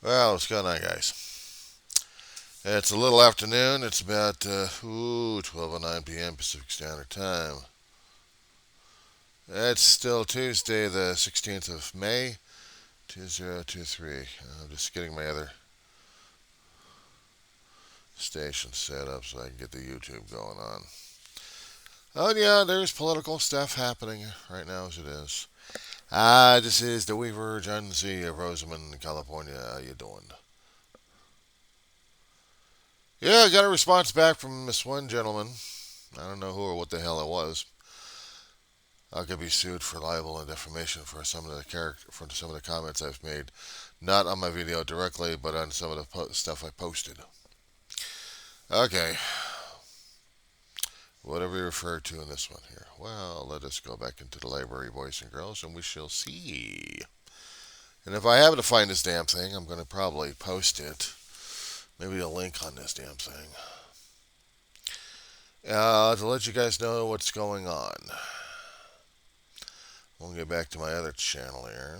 Well, what's going on, guys? It's a little afternoon. It's about 12:09 p.m. Pacific Standard Time. It's still Tuesday, the 16th of May, 2023. I'm just getting my other station set up so I can get the YouTube going on. Oh, yeah, there's political stuff happening right now as it is. This is the Weaver John Z of Rosamond, California. How you doing? Yeah, I got a response back from this one gentleman. I don't know who or what the hell it was. I could be sued for libel and defamation for some of the comments I've made, not on my video directly, but on some of the stuff I posted. Okay, what are we referred to in this one here? Well, let us go back into the library, boys and girls, and we shall see. And if I happen to find this damn thing, I'm going to probably post it. Maybe a link on this damn thing. To let you guys know what's going on. We'll get back to my other channel here.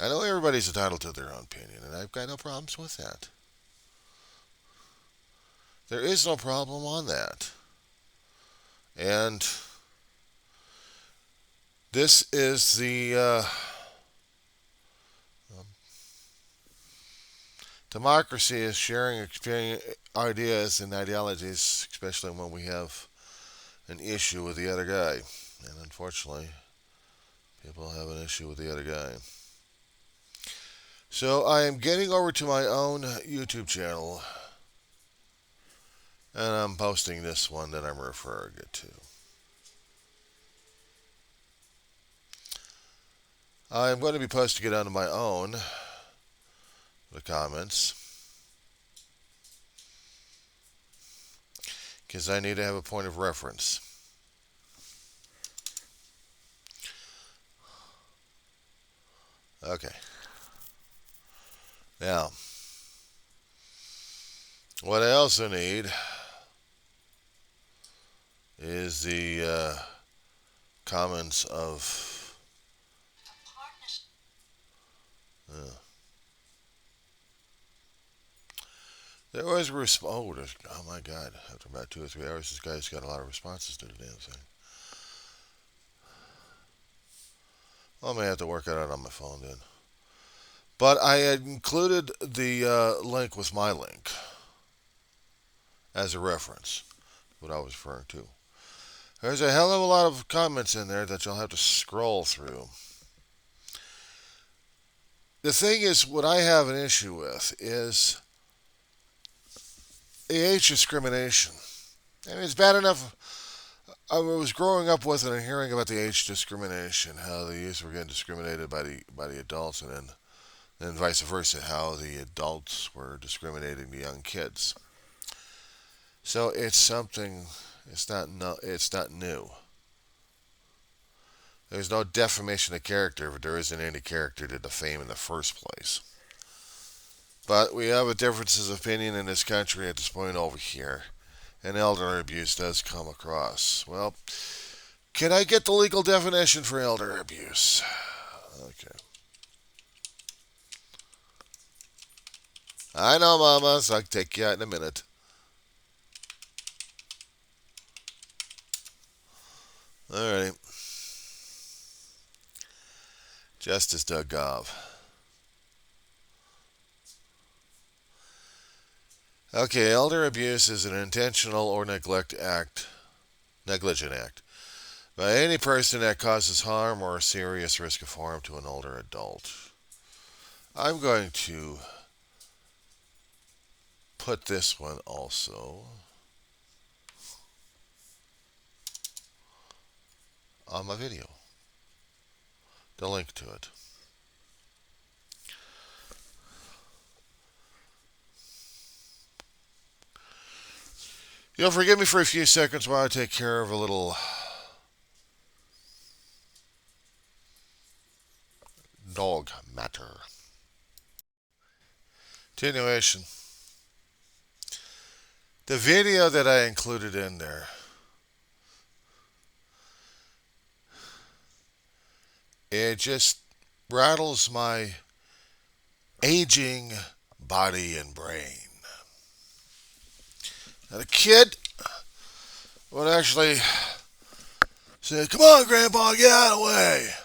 I know everybody's entitled to their own opinion, and I've got no problems with that. There is no problem on that. And this is the democracy is sharing ideas and ideologies, especially when we have an issue with the other guy. And unfortunately, people have an issue with the other guy. So I am getting over to my own YouTube channel, and I'm posting this one that I'm referring it to. I'm going to be posting it onto my own, the comments, because I need to have a point of reference. Okay. Now, what I also need is the comments of. Uh, there was a response. Oh my God! After about 2 or 3 hours, this guy's got a lot of responses to the damn thing. I may have to work it out on my phone then. But I had included the link with my link as a reference, what I was referring to. There's a hell of a lot of comments in there that you'll have to scroll through. The thing is, what I have an issue with is the age discrimination. I mean, it's bad enough. I was growing up with it and hearing about the age discrimination, how the youth were getting discriminated by the adults, and then vice versa, how the adults were discriminating the young kids. So it's something. It's not. No, it's not new. There's no defamation of character if there isn't any character to defame in the first place. But we have a differences of opinion in this country at this point over here, and elder abuse does come across. Well, can I get the legal definition for elder abuse? Okay. I know, Mama, so I'll take you out in a minute. Alright. Justice Doug Gov. Okay, elder abuse is an intentional or negligent act by any person that causes harm or a serious risk of harm to an older adult. I'm going to put this one also on my video, the link to it. You'll forgive me for a few seconds while I take care of a little dog matter. Continuation. The video that I included in there It just rattles my aging body and brain. And a kid would actually say, "Come on, Grandpa, get out of the way."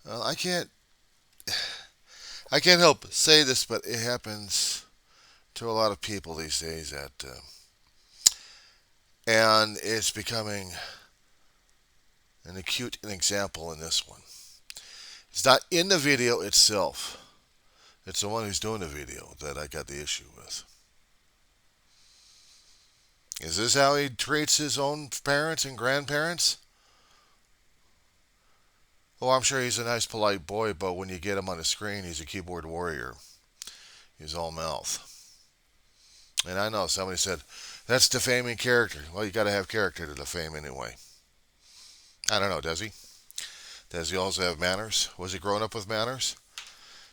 Well, I can't help but say this, but it happens to a lot of people these days. And it's becoming an acute example in this one. It's not in the video itself. It's the one who's doing the video that I got the issue with. Is this how he treats his own parents and grandparents? Oh, I'm sure he's a nice, polite boy, but when you get him on the screen, he's a keyboard warrior. He's all mouth. And I know somebody said, that's defaming character. Well, you got to have character to defame anyway. I don't know, does he? Does he also have manners? Was he growing up with manners?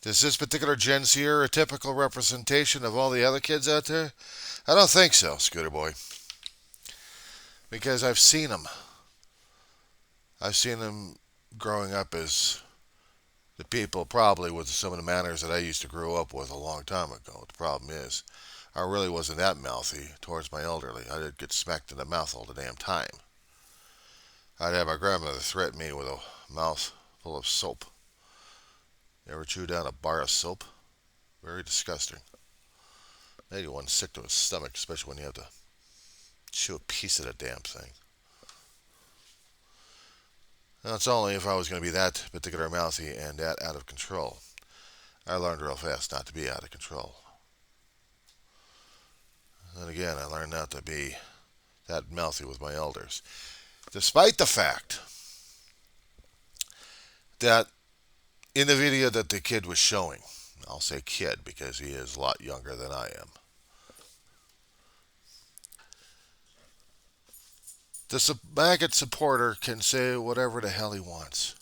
Is this particular Gen Zer a typical representation of all the other kids out there? I don't think so, Scooter Boy. Because I've seen them. I've seen them growing up as the people probably with some of the manners that I used to grow up with a long time ago. The problem is, I really wasn't that mouthy towards my elderly. I did get smacked in the mouth all the damn time. I'd have my grandmother threaten me with a mouth full of soap. You ever chew down a bar of soap? Very disgusting. Made you one sick to his stomach, especially when you have to chew a piece of the damn thing. Now, it's only if I was going to be that particular mouthy and that out of control. I learned real fast not to be out of control. And again, I learned not to be that mouthy with my elders. Despite the fact that in the video that the kid was showing, I'll say kid because he is a lot younger than I am, the maggot supporter can say whatever the hell he wants.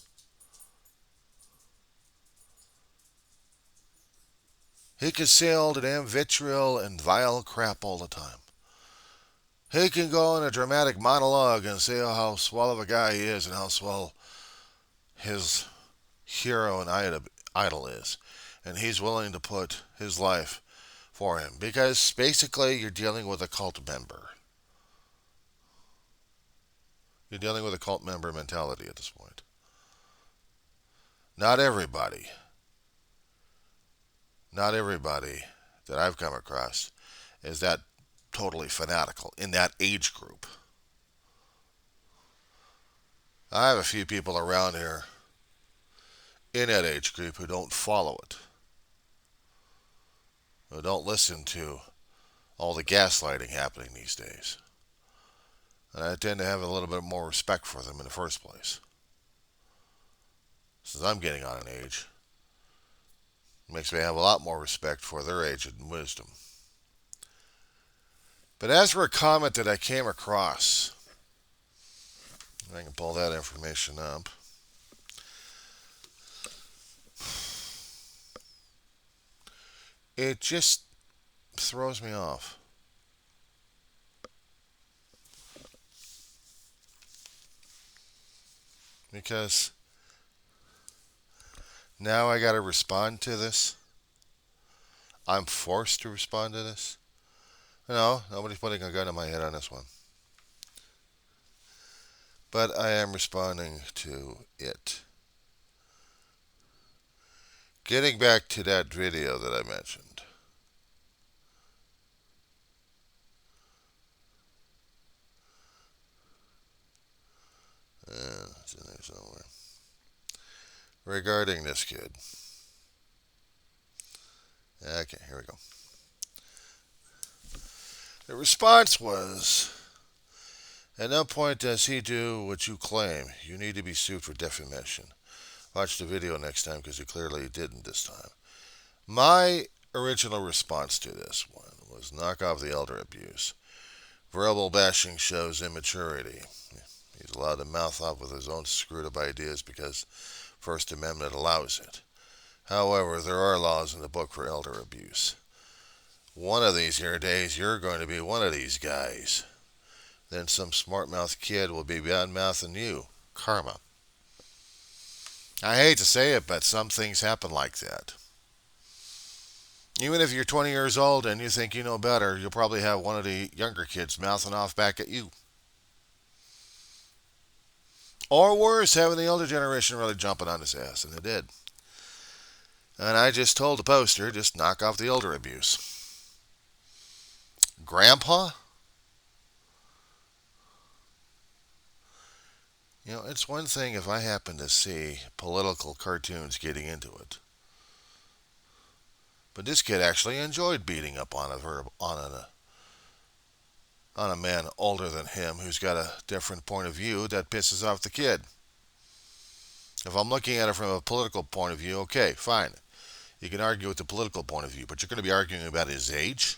He can say all the damn vitriol and vile crap all the time. He can go in a dramatic monologue and say how swell of a guy he is and how swell his hero and idol is. And he's willing to put his life for him. Because basically you're dealing with a cult member. You're dealing with a cult member mentality at this point. Not everybody that I've come across is that totally fanatical in that age group. I have a few people around here in that age group who don't follow it, who don't listen to all the gaslighting happening these days. And I tend to have a little bit more respect for them in the first place. Since I'm getting on an age, it makes me have a lot more respect for their age and wisdom. But as for a comment that I came across, I can pull that information up. It just throws me off. Because now I got to respond to this. I'm forced to respond to this. No, nobody's putting a gun in my head on this one. But I am responding to it. Getting back to that video that I mentioned. It's in there somewhere. Regarding this kid. Okay, here we go. The response was, at no point does he do what you claim. You need to be sued for defamation. Watch the video next time because he clearly didn't this time. My original response to this one was knock off the elder abuse. Verbal bashing shows immaturity. He's allowed to mouth off with his own screwed up ideas because First Amendment allows it. However, there are laws in the book for elder abuse. One of these here days, you're going to be one of these guys. Then some smart-mouthed kid will be bad-mouthing you. Karma. I hate to say it, but some things happen like that. Even if you're 20 years old and you think you know better, you'll probably have one of the younger kids mouthing off back at you. Or worse, having the older generation really jumping on his ass, and they did. And I just told the poster, just knock off the older abuse. Grandpa? You know, it's one thing if I happen to see political cartoons getting into it. But this kid actually enjoyed beating up on a man older than him who's got a different point of view that pisses off the kid. If I'm looking at it from a political point of view, okay, fine. You can argue with the political point of view, but you're going to be arguing about his age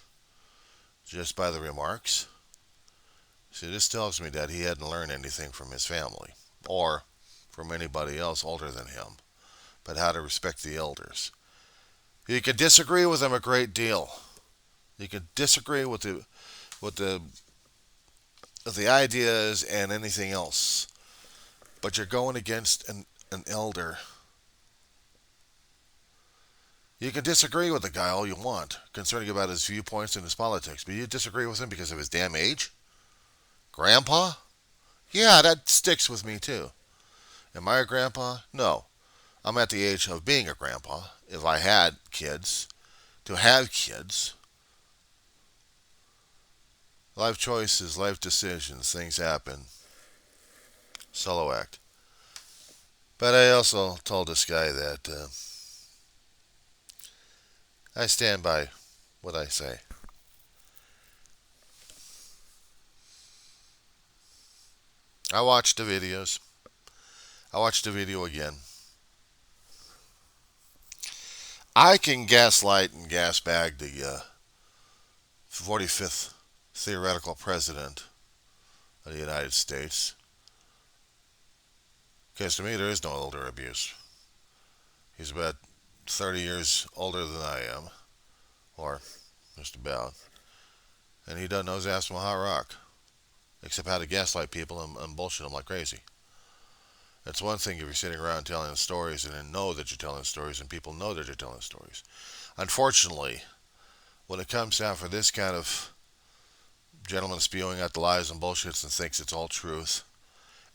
just by the remarks. See, this tells me that he hadn't learned anything from his family or from anybody else older than him, but how to respect the elders. You can disagree with them a great deal. You can disagree with the ideas and anything else, but you're going against an elder. You can disagree with the guy all you want concerning about his viewpoints and his politics, but you disagree with him because of his damn age? Grandpa? Yeah, that sticks with me too. Am I a grandpa? No. I'm at the age of being a grandpa. If I had kids, to have kids, life choices, life decisions, things happen. Solo act. But I also told this guy that I stand by what I say. I watched the videos. I watched the video again. I can gaslight and gasbag the 45th theoretical president of the United States. Because to me, there is no elder abuse. He's about 30 years older than I am, or just about. And he doesn't know his ass from a hot rock, except how to gaslight people and bullshit them like crazy. It's one thing if you're sitting around telling stories and then know that you're telling stories and people know that you're telling stories. Unfortunately, when it comes down for this kind of gentleman spewing out the lies and bullshits and thinks it's all truth,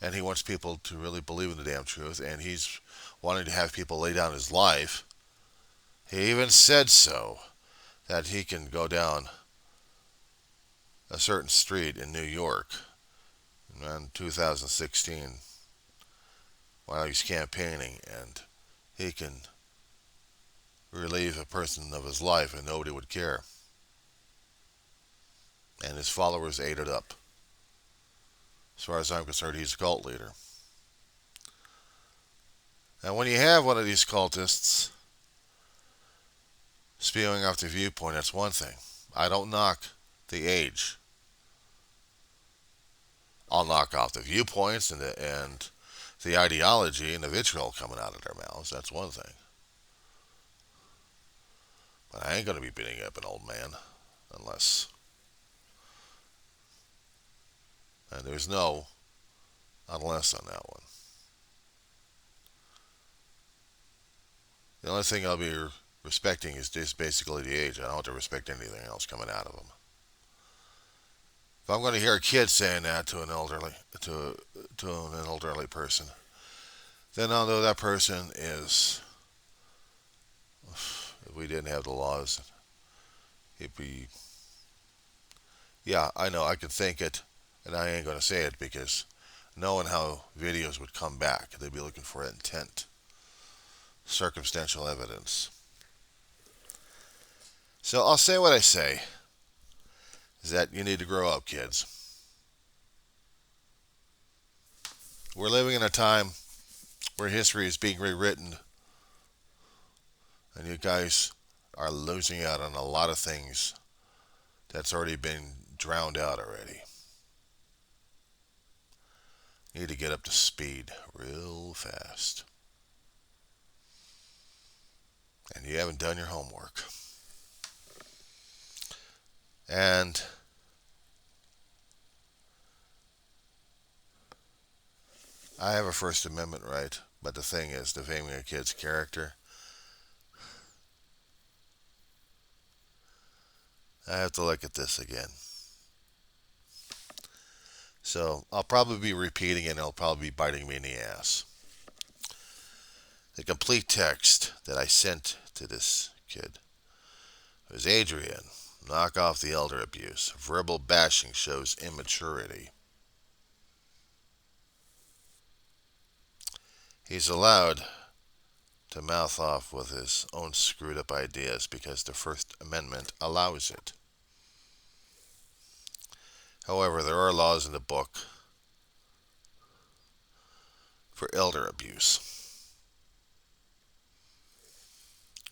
and he wants people to really believe in the damn truth, and he's wanting to have people lay down his life, he even said so, that he can go down a certain street in New York in 2016 while he's campaigning, and he can relieve a person of his life and nobody would care. And his followers ate it up. As far as I'm concerned, he's a cult leader. And when you have one of these cultists spewing off the viewpoint, that's one thing. I don't knock the age. I'll knock off the viewpoints and the ideology and the vitriol coming out of their mouths. That's one thing. But I ain't going to be beating up an old man unless... And there's no unless on that one. The only thing I'll be respecting is just basically the age. I don't have to respect anything else coming out of them. If I'm going to hear a kid saying that to an elderly person, then I'll know that person is... If we didn't have the laws, it'd be... Yeah, I know, I could think it, and I ain't going to say it because knowing how videos would come back, they'd be looking for intent, circumstantial evidence. So I'll say what I say, is that you need to grow up, kids. We're living in a time where history is being rewritten, and you guys are losing out on a lot of things that's already been drowned out already. You need to get up to speed real fast. And you haven't done your homework. And I have a First Amendment right But the thing is, defaming a kid's character, I have to look at this again. So I'll probably be repeating it and it'll probably be biting me in the ass. The complete text that I sent to this kid was Adrian, knock off the elder abuse. Verbal bashing shows immaturity. He's allowed to mouth off with his own screwed up ideas because the First Amendment allows it. However, there are laws in the book for elder abuse.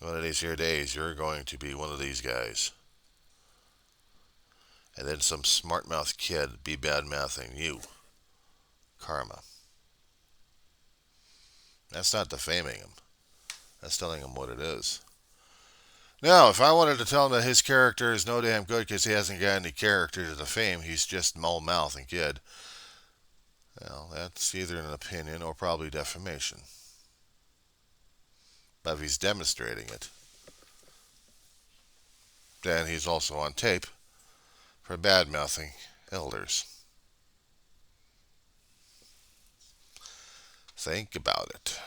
One of these here days, you're going to be one of these guys. And then some smart-mouthed kid be bad-mouthing you. Karma. That's not defaming him. That's telling him what it is. Now, if I wanted to tell him that his character is no damn good because he hasn't got any character to defame, he's just mull-mouthing kid, well, that's either an opinion or probably defamation. But if he's demonstrating it, then he's also on tape for bad-mouthing elders. Think about it.